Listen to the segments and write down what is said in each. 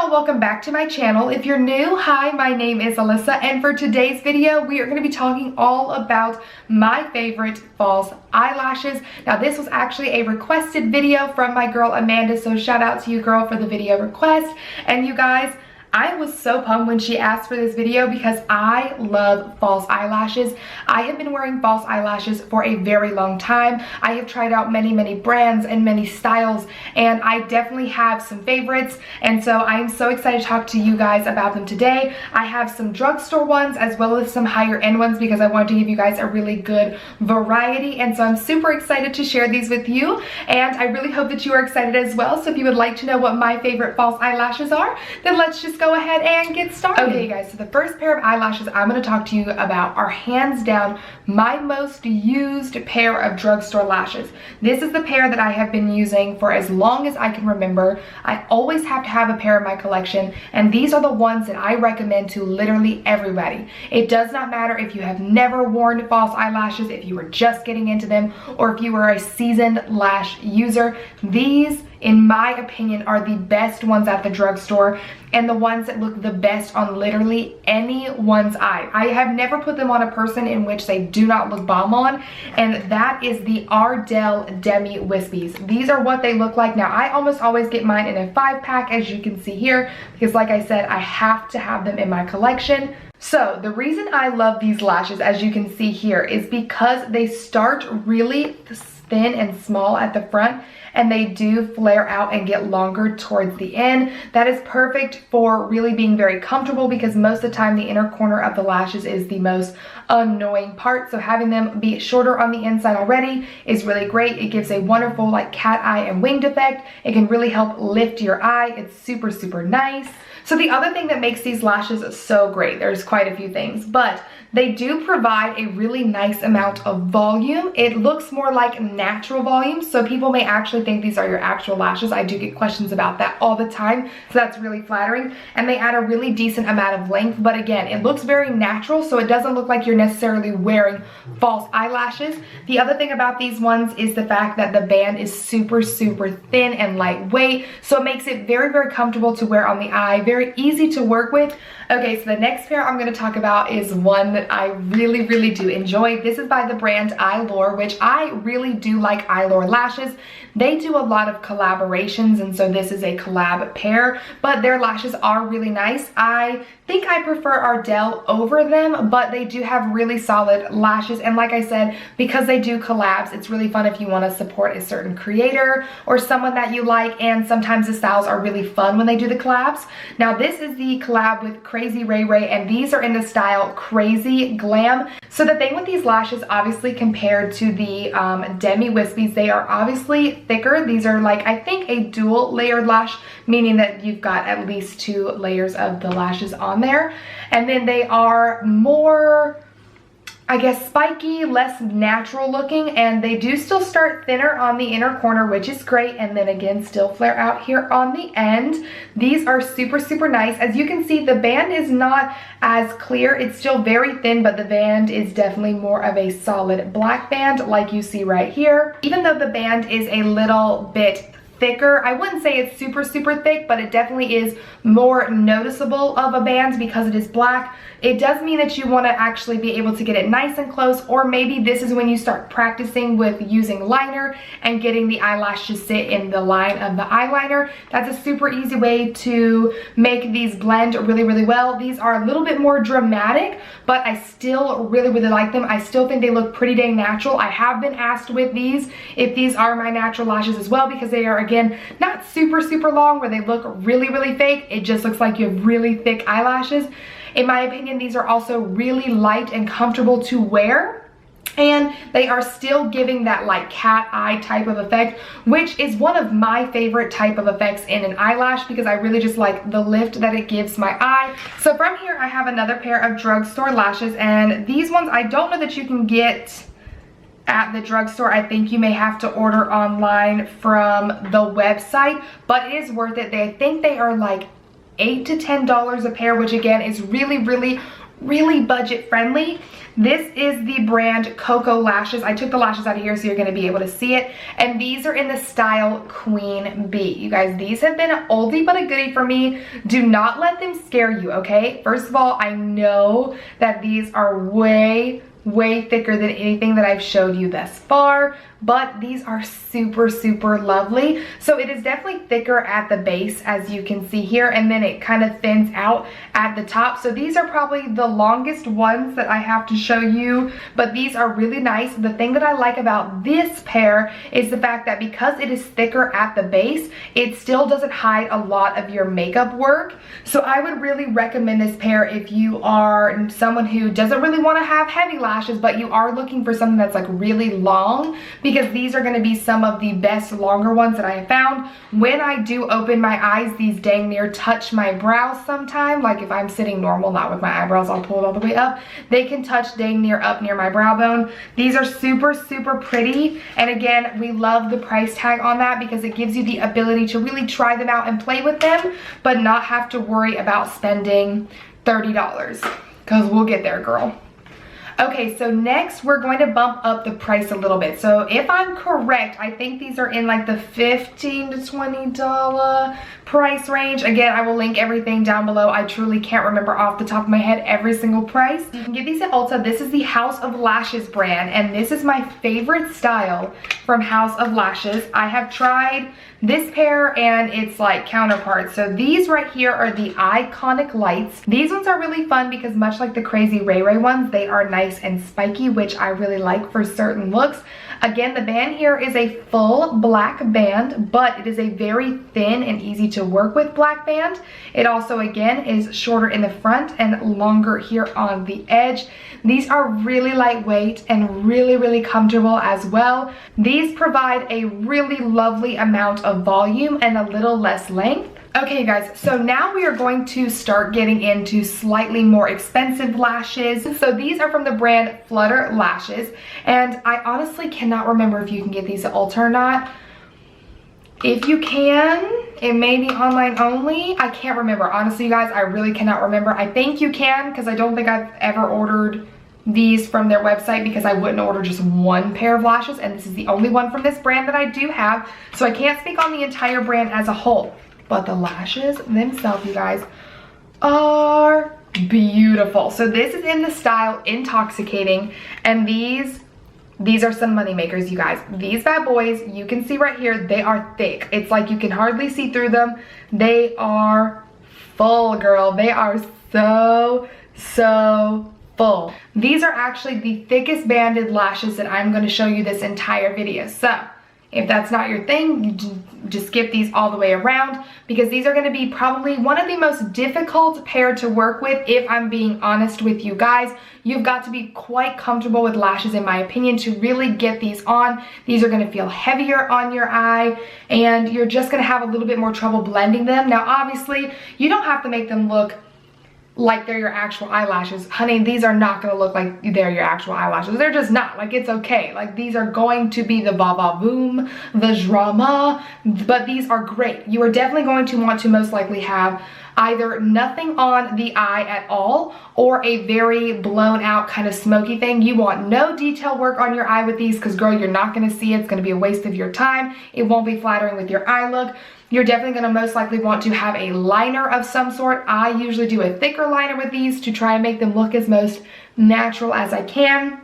y'all, welcome back to my channel. If you're new, hi, my name is Alyssa, and for today's video we are going to be talking all about my favorite false eyelashes. Now this was actually a requested video from my girl Amanda, so shout out to you, girl, for the video request. And you guys, I was so pumped when she asked for this video because I love false eyelashes. I have been wearing false eyelashes for a very long time. I have tried out many brands and many styles, and I definitely have some favorites, and so I am so excited to talk to you guys about them today. I have some drugstore ones as well as some higher end ones because I wanted to give you guys a really good variety, and so I'm super excited to share these with you, and I really hope that you are excited as well. So if you would like to know what my favorite false eyelashes are, then let's just go ahead and get started. Okay, you guys, so the first pair of eyelashes I'm going to talk to you about are hands down my most used pair of drugstore lashes. This is the pair that I have been using for as long as I can remember. I always have to have a pair in my collection, and these are the ones that I recommend to literally everybody. It does not matter if you have never worn false eyelashes, if you were just getting into them, or if you were a seasoned lash user. These, in my opinion, are the best ones at the drugstore and the ones that look the best on literally anyone's eye. I have never put them on a person in which they do not look bomb on, and that is the Ardell Demi Wispies. These are what they look like. Now I almost always get mine in a 5-pack, as you can see here, because like I said, I have to have them in my collection. So the reason I love these lashes, as you can see here, is because they start really thin and small at the front, and they do flare out and get longer towards the end. That is perfect for really being very comfortable because most of the time the inner corner of the lashes is the most annoying part. So having them be shorter on the inside already is really great. It gives a wonderful like cat eye and winged effect. It can really help lift your eye. It's super nice. So the other thing that makes these lashes so great, there's quite a few things, but they do provide a really nice amount of volume. It looks more like natural volume, so people may actually think these are your actual lashes. I do get questions about that all the time, so that's really flattering. And they add a really decent amount of length, but again, it looks very natural, so it doesn't look like you're necessarily wearing false eyelashes. The other thing about these ones is the fact that the band is super thin and lightweight, so it makes it very comfortable to wear on the eye, very easy to work with. Okay, so the next pair I'm going to talk about is one that I really do enjoy. This is by the brand Eyelure, which I really do like Eyelure Lashes. They do a lot of collaborations, and so this is a collab pair, but their lashes are really nice. I think I prefer Ardell over them, but they do have really solid lashes, and like I said, because they do collabs, it's really fun if you want to support a certain creator or someone that you like, and sometimes the styles are really fun when they do the collabs. Now this is the collab with Crazy Ray Ray, and these are in the style Crazy Glam. So the thing with these lashes, obviously compared to the Demi Wispies, they are obviously thicker. These are like, I think, a dual layered lash, meaning that you've got at least 2 layers of the lashes on there. And then they are more, I guess, spiky, less natural looking, and they do still start thinner on the inner corner, which is great, and then again still flare out here on the end. These are super nice. As you can see, the band is not as clear. It's still very thin, but the band is definitely more of a solid black band like you see right here. Even though the band is a little bit thicker, I wouldn't say it's super thick, but it definitely is more noticeable of a band because it is black. It does mean that you want to actually be able to get it nice and close, or maybe this is when you start practicing with using liner and getting the eyelash to sit in the line of the eyeliner. That's a super easy way to make these blend really well. These are a little bit more dramatic, but I still really like them. I still think they look pretty dang natural. I have been asked with these if these are my natural lashes as well, because they are, again, not super long where they look really fake. It just looks like you have really thick eyelashes. In my opinion, these are also really light and comfortable to wear, and they are still giving that like cat eye type of effect, which is one of my favorite type of effects in an eyelash because I really just like the lift that it gives my eye. So from here I have another pair of drugstore lashes, and these ones I don't know that you can get at the drugstore. I think you may have to order online from the website, but it is worth it. I think they are like $8 to $10 a pair, which again is really really budget friendly. This is the brand Coco Lashes. I took the lashes out of here so you're gonna be able to see it. And these are in the style Queen Bee. You guys, these have been an oldie but a goodie for me. Do not let them scare you, okay? First of all, I know that these are way thicker than anything that I've showed you thus far, but these are super lovely. So it is definitely thicker at the base, as you can see here, and then it kind of thins out at the top. So these are probably the longest ones that I have to show you, but these are really nice. The thing that I like about this pair is the fact that because it is thicker at the base, it still doesn't hide a lot of your makeup work. So I would really recommend this pair if you are someone who doesn't really want to have heavy lashes, but you are looking for something that's like really long, because these are going to be some of the best longer ones that I have found. When I do open my eyes, these dang near touch my brows sometime. Like if I'm sitting normal, not with my eyebrows all pulled all the way up, they can touch dang near up near my brow bone. These are super pretty, and again, we love the price tag on that because it gives you the ability to really try them out and play with them, but not have to worry about spending $30, because we'll get there, girl. Okay, so next we're going to bump up the price a little bit. So if I'm correct, I think these are in like the $15 to $20 price range. Again, I will link everything down below. I truly can't remember off the top of my head every single price. You can get these at Ulta. This is the House of Lashes brand, and this is my favorite style from House of Lashes. I have tried this pair and its like counterparts. So these right here are the Iconic Lights. These ones are really fun because much like the Crazy Ray Ray ones, they are nice and spiky, which I really like for certain looks. Again, the band here is a full black band, but it is a very thin and easy to work with black band. It also, again, is shorter in the front and longer here on the edge. These are really lightweight and really comfortable as well. These provide a really lovely amount of volume and a little less length. Okay guys, so now we are going to start getting into slightly more expensive lashes. So these are from the brand Flutter Lashes, and I honestly cannot remember if you can get these at Ulta or not. If you can, it may be online only. I can't remember. Honestly, you guys, I really cannot remember. I think you can, because I don't think I've ever ordered these from their website, because I wouldn't order just one pair of lashes, and this is the only one from this brand that I do have. So I can't speak on the entire brand as a whole. But the lashes themselves, you guys, are beautiful. So this is in the style Intoxicating, and these are some money makers, you guys. These bad boys, you can see right here, they are thick. It's like you can hardly see through them. They are full, girl. They are so full. These are actually the thickest banded lashes that I'm going to show you this entire video. So if that's not your thing, you just skip these all the way around, because these are going to be probably one of the most difficult pair to work with. If I'm being honest with you guys, you've got to be quite comfortable with lashes, in my opinion, to really get these on. These are going to feel heavier on your eye, and you're just going to have a little bit more trouble blending them. Now, obviously, you don't have to make them look like they're your actual eyelashes. Honey, these are not gonna look like they're your actual eyelashes. They're just not. Like, it's okay. Like, these are going to be the va-va-voom, the drama, but these are great. You are definitely going to want to most likely have either nothing on the eye at all, or a very blown out kind of smoky thing. You want no detail work on your eye with these, because girl, you're not gonna see it. It's gonna be a waste of your time. It won't be flattering with your eye look. You're definitely gonna most likely want to have a liner of some sort. I usually do a thicker liner with these to try and make them look as most natural as I can.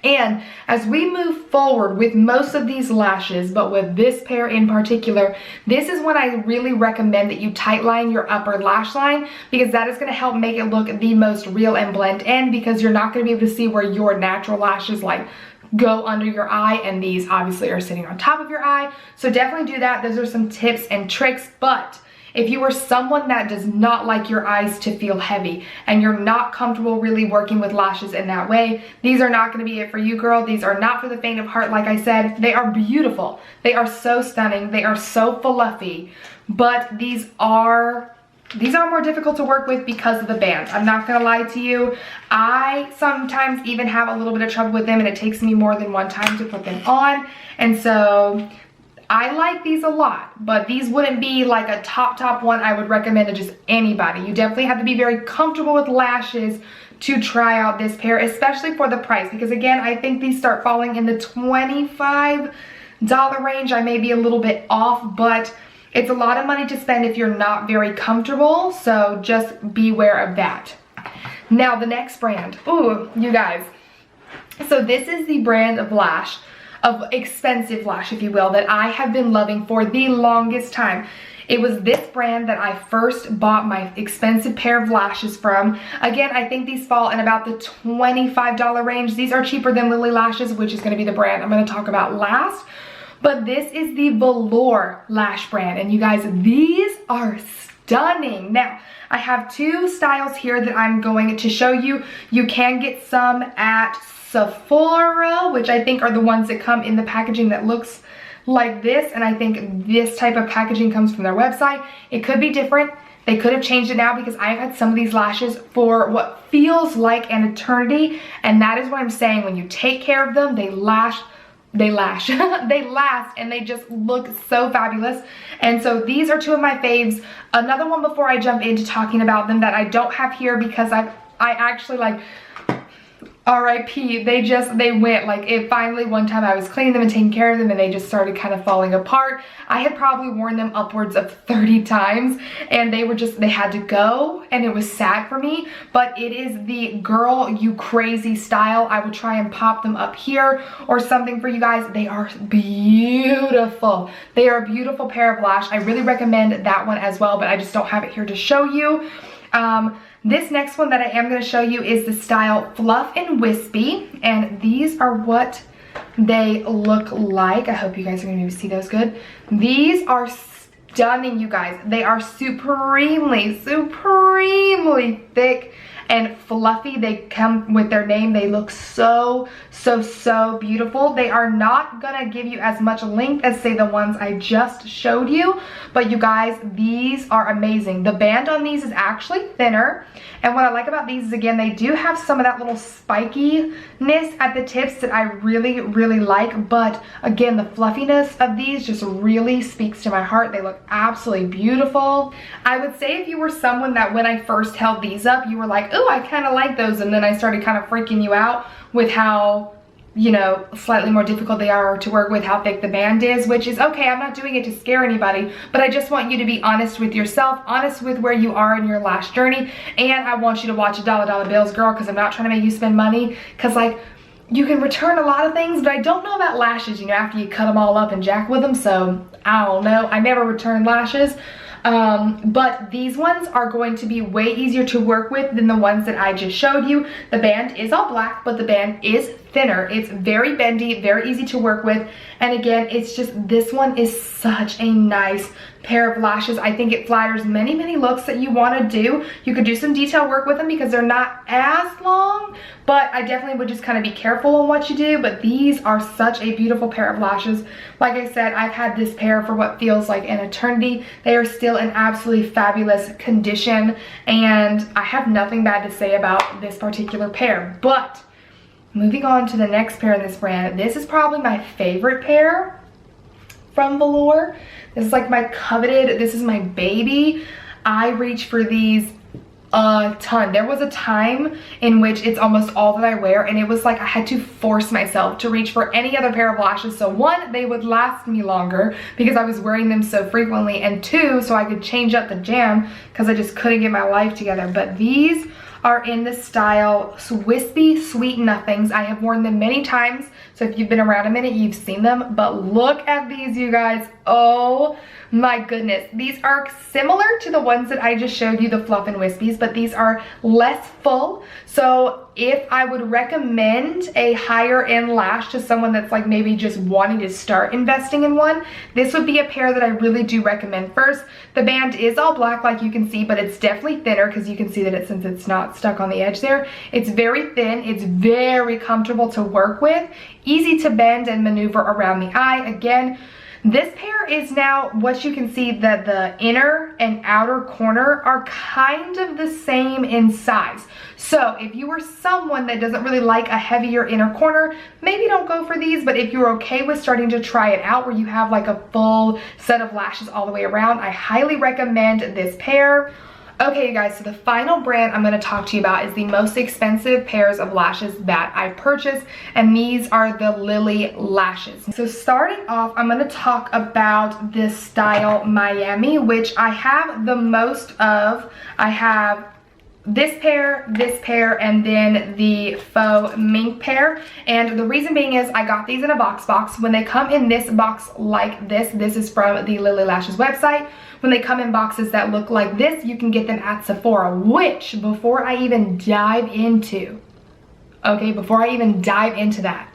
And as we move forward with most of these lashes, but with this pair in particular, this is when I really recommend that you tightline your upper lash line, because that is gonna help make it look the most real and blend in, because you're not gonna be able to see where your natural lashes like go under your eye, and these obviously are sitting on top of your eye. So definitely do that. Those are some tips and tricks. But if you are someone that does not like your eyes to feel heavy, and you're not comfortable really working with lashes in that way, these are not going to be it for you, girl. These are not for the faint of heart. Like I said, they are beautiful. They are so stunning. They are so fluffy, but these are more difficult to work with because of the band. I'm not gonna lie to you. I sometimes even have a little bit of trouble with them, and it takes me more than one time to put them on. And so I like these a lot, but these wouldn't be like a top one I would recommend to just anybody. You definitely have to be very comfortable with lashes to try out this pair, especially for the price, because again, I think these start falling in the $25 range. I may be a little bit off, but it's a lot of money to spend if you're not very comfortable, so just beware of that. Now the next brand, ooh, you guys. So this is the brand of lash, of expensive lash, if you will, that I have been loving for the longest time. It was this brand that I first bought my expensive pair of lashes from. Again, I think these fall in about the $25 range. These are cheaper than Lily Lashes, which is going to be the brand I'm going to talk about last. But this is the Velour Lash brand. And you guys, these are stunning. Now, I have two styles here that I'm going to show you. You can get some at Sephora, which I think are the ones that come in the packaging that looks like this, and I think this type of packaging comes from their website. It could be different. They could have changed it now, because I've had some of these lashes for what feels like an eternity, and that is what I'm saying. When you take care of them, they last, they last, and they just look so fabulous. And so these are two of my faves. Another one before I jump into talking about them that I don't have here, because I actually like, RIP, they went, like, it finally, one time I was cleaning them and taking care of them, and they just started kind of falling apart. I had probably worn them upwards of 30 times, and they were just, they had to go, and it was sad for me. But it is the Girl You Crazy style. I will try and pop them up here or something for you guys. They are beautiful. They are a beautiful pair of lash. I really recommend that one as well, but I just don't have it here to show you. This next one that I am going to show you is the style Fluff and Wispy, and these are what they look like. I hope you guys are going to be able to see those good. These are stunning, you guys. They are supremely thick and fluffy. They come with their name. They look so beautiful. They are not gonna give you as much length as, say, the ones I just showed you, but you guys, these are amazing. The band on these is actually thinner, and what I like about these is, again, they do have some of that little spikiness at the tips that I really like, but again, the fluffiness of these just really speaks to my heart. They look absolutely beautiful. I would say if you were someone that when I first held these up, you were like, oh, I kind of like those, and then I started kind of freaking you out with how, you know, slightly more difficult they are to work with, how thick the band is, which is okay. I'm not doing it to scare anybody, but I just want you to be honest with yourself, honest with where you are in your lash journey, and I want you to watch $dollar bills, girl, because I'm not trying to make you spend money, because, like, you can return a lot of things, but I don't know about lashes, you know, after you cut them all up and jack with them, so I don't know. I never returned lashes. But these ones are going to be way easier to work with than the ones that I just showed you. The band is all black, but the band is thinner. It's very bendy, very easy to work with. And again, it's just, this one is such a nice pair of lashes. I think it flatters many looks that you want to do. You could do some detail work with them because they're not as long, but I definitely would just kind of be careful on what you do. But these are such a beautiful pair of lashes. Like I said, I've had this pair for what feels like an eternity. They are still in absolutely fabulous condition, and I have nothing bad to say about this particular pair. But moving on to the next pair in this brand, this is probably my favorite pair from Velour. This is like my coveted, this is my baby. I reach for these a ton. There was a time in which it's almost all that I wear, and it was like I had to force myself to reach for any other pair of lashes. So one, they would last me longer because I was wearing them so frequently, and two, so I could change up the jam because I just couldn't get my life together. But these are in the style Wispy Sweet Nothings. I have worn them many times, so if you've been around a minute, you've seen them. But look at these, you guys. Oh my goodness. These are similar to the ones that I just showed you, the Fluff and Wispies, but these are less full. So if I would recommend a higher end lash to someone that's like maybe just wanting to start investing in one, this would be a pair that I really do recommend. First, the band is all black like you can see, but it's definitely thinner because you can see that since it's not stuck on the edge there, it's very thin. It's very comfortable to work with, easy to bend and maneuver around the eye. Again, This pair is now what you can see that the inner and outer corner are kind of the same in size. So if you are someone that doesn't really like a heavier inner corner, maybe don't go for these, but if you're okay with starting to try it out where you have like a full set of lashes all the way around, I highly recommend this pair. Okay, you guys, so the final brand I'm going to talk to you about is the most expensive pairs of lashes that I purchased, and these are the Lily Lashes. So starting off, I'm going to talk about this style Miami, which I have the most of. I have this pair, and then the faux mink pair. And the reason being is I got these in a box. When they come in this box like this is from the Lily Lashes website. When they come in boxes that look like this, you can get them at Sephora, which before I even dive into that,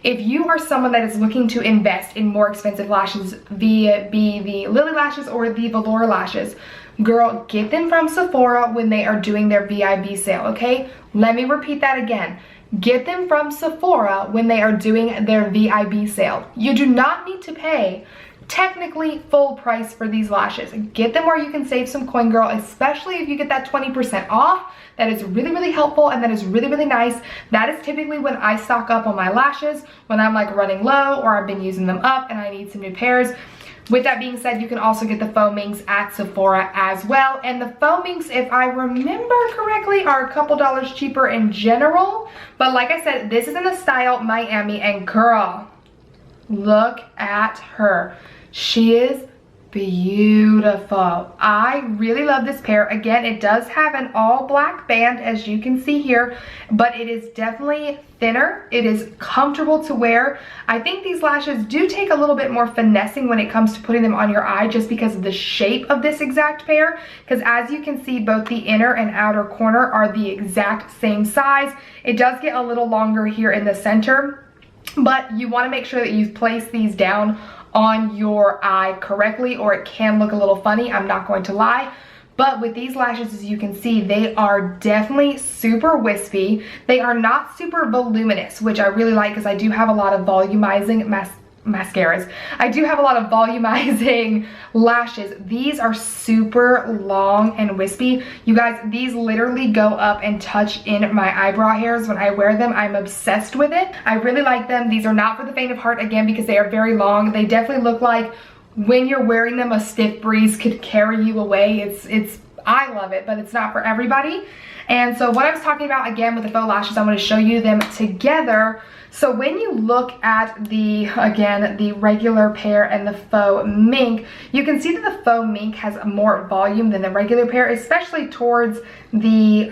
if you are someone that is looking to invest in more expensive lashes, be the Lily Lashes or the Velour Lashes, girl, get them from Sephora when they are doing their VIB sale, okay? Let me repeat that again. Get them from Sephora when they are doing their VIB sale. You do not need to pay technically full price for these lashes. Get them where you can save some coin, girl, especially if you get that 20% off. That is really, really helpful, and that is really, really nice. That is typically when I stock up on my lashes, when I'm like running low or I've been using them up and I need some new pairs. With that being said, you can also get the faux minks at Sephora as well. And the faux minks, if I remember correctly, are a couple dollars cheaper in general. But like I said, this is in the style Miami, and girl, look at her. She is beautiful. I really love this pair. Again, it does have an all black band, as you can see here, but it is definitely thinner. It is comfortable to wear. I think these lashes do take a little bit more finessing when it comes to putting them on your eye, just because of the shape of this exact pair, because as you can see, both the inner and outer corner are the exact same size. It does get a little longer here in the center, but you want to make sure that you place these down on your eye correctly, or it can look a little funny, I'm not going to lie. But with these lashes, as you can see, they are definitely super wispy. They are not super voluminous, which I really like because I do have a lot of volumizing mascaras. I do have a lot of volumizing lashes. These are super long and wispy. You guys, these literally go up and touch in my eyebrow hairs when I wear them. I'm obsessed with it. I really like them. These are not for the faint of heart, again, because they are very long. They definitely look like when you're wearing them, a stiff breeze could carry you away. I love it, but it's not for everybody. And so what I was talking about, again, with the faux lashes, I'm going to show you them together. So when you look at the regular pair and the faux mink, you can see that the faux mink has more volume than the regular pair, especially towards the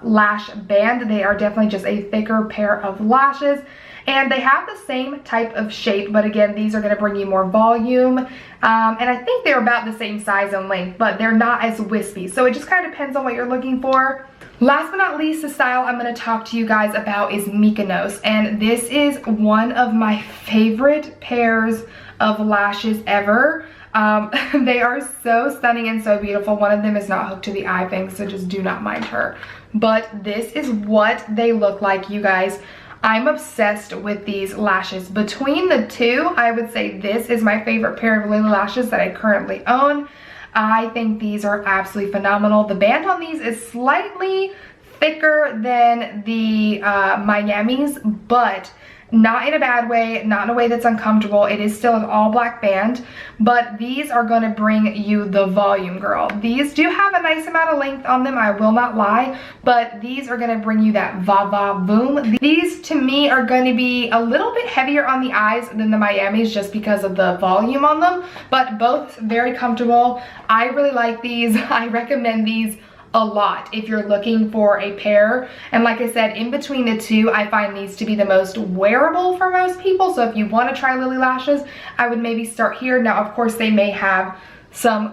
lash band. They are definitely just a thicker pair of lashes. And they have the same type of shape, but again, these are going to bring you more volume. And I think they're about the same size and length, but they're not as wispy. So it just kind of depends on what you're looking for. Last but not least, the style I'm going to talk to you guys about is Mykonos. And this is one of my favorite pairs of lashes ever. They are so stunning and so beautiful. One of them is not hooked to the eye thing, so just do not mind her. But this is what they look like, you guys. I'm obsessed with these lashes. Between the two, I would say this is my favorite pair of Lily Lashes that I currently own. I think these are absolutely phenomenal. The band on these is slightly thicker than the Miami's, but not in a bad way, not in a way that's uncomfortable. It is still an all black band, but these are going to bring you the volume, girl. These do have a nice amount of length on them, I will not lie, but these are going to bring you that va-va-voom. These to me are going to be a little bit heavier on the eyes than the Miami's just because of the volume on them, but both very comfortable. I really like these. I recommend these a lot if you're looking for a pair. And like I said, in between the two, I find these to be the most wearable for most people. So if you want to try Lily Lashes, I would maybe start here. Now, of course, they may have some,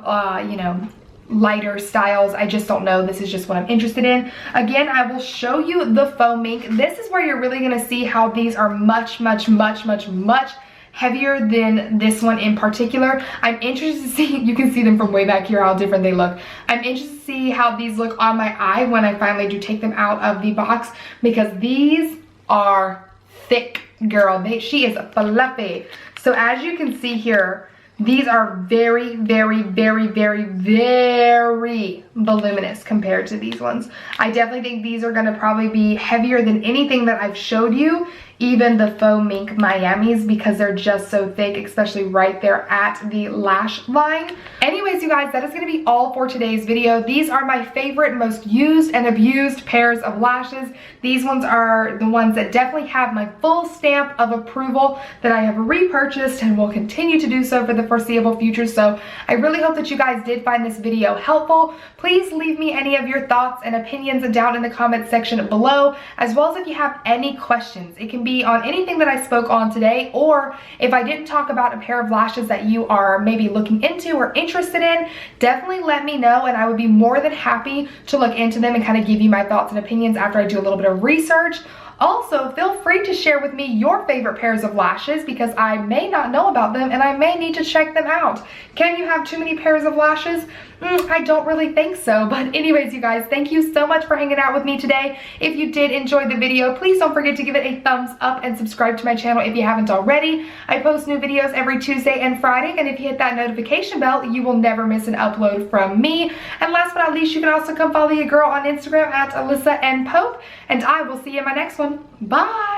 you know, lighter styles. I just don't know. This is just what I'm interested in. Again, I will show you the faux mink. This is where you're really going to see how these are much heavier than this one in particular. I'm interested to see, you can see them from way back here, how different they look. I'm interested to see how these look on my eye when I finally do take them out of the box, because these are thick, girl. She is fluffy. So as you can see here, These are very, very, very, very, very voluminous compared to these ones. I definitely think these are gonna probably be heavier than anything that I've showed you, even the faux mink Miamis, because they're just so thick, especially right there at the lash line. Anyways, you guys, that is gonna be all for today's video. These are my favorite, most used and abused pairs of lashes. These ones are the ones that definitely have my full stamp of approval, that I have repurchased and will continue to do so for the foreseeable future. So I really hope that you guys did find this video helpful. Please leave me any of your thoughts and opinions down in the comment section below, as well as if you have any questions. It can be on anything that I spoke on today, or if I didn't talk about a pair of lashes that you are maybe looking into or interested in, definitely let me know and I would be more than happy to look into them and kind of give you my thoughts and opinions after I do a little bit of research. Also, feel free to share with me your favorite pairs of lashes, because I may not know about them and I may need to check them out. Can you have too many pairs of lashes? I don't really think so. But anyways, you guys, thank you so much for hanging out with me today. If you did enjoy the video, please don't forget to give it a thumbs up and subscribe to my channel if you haven't already. I post new videos every Tuesday and Friday, and if you hit that notification bell, you will never miss an upload from me. And last but not least, you can also come follow your girl on Instagram at Alyssa and Pope, and I will see you in my next one. Bye!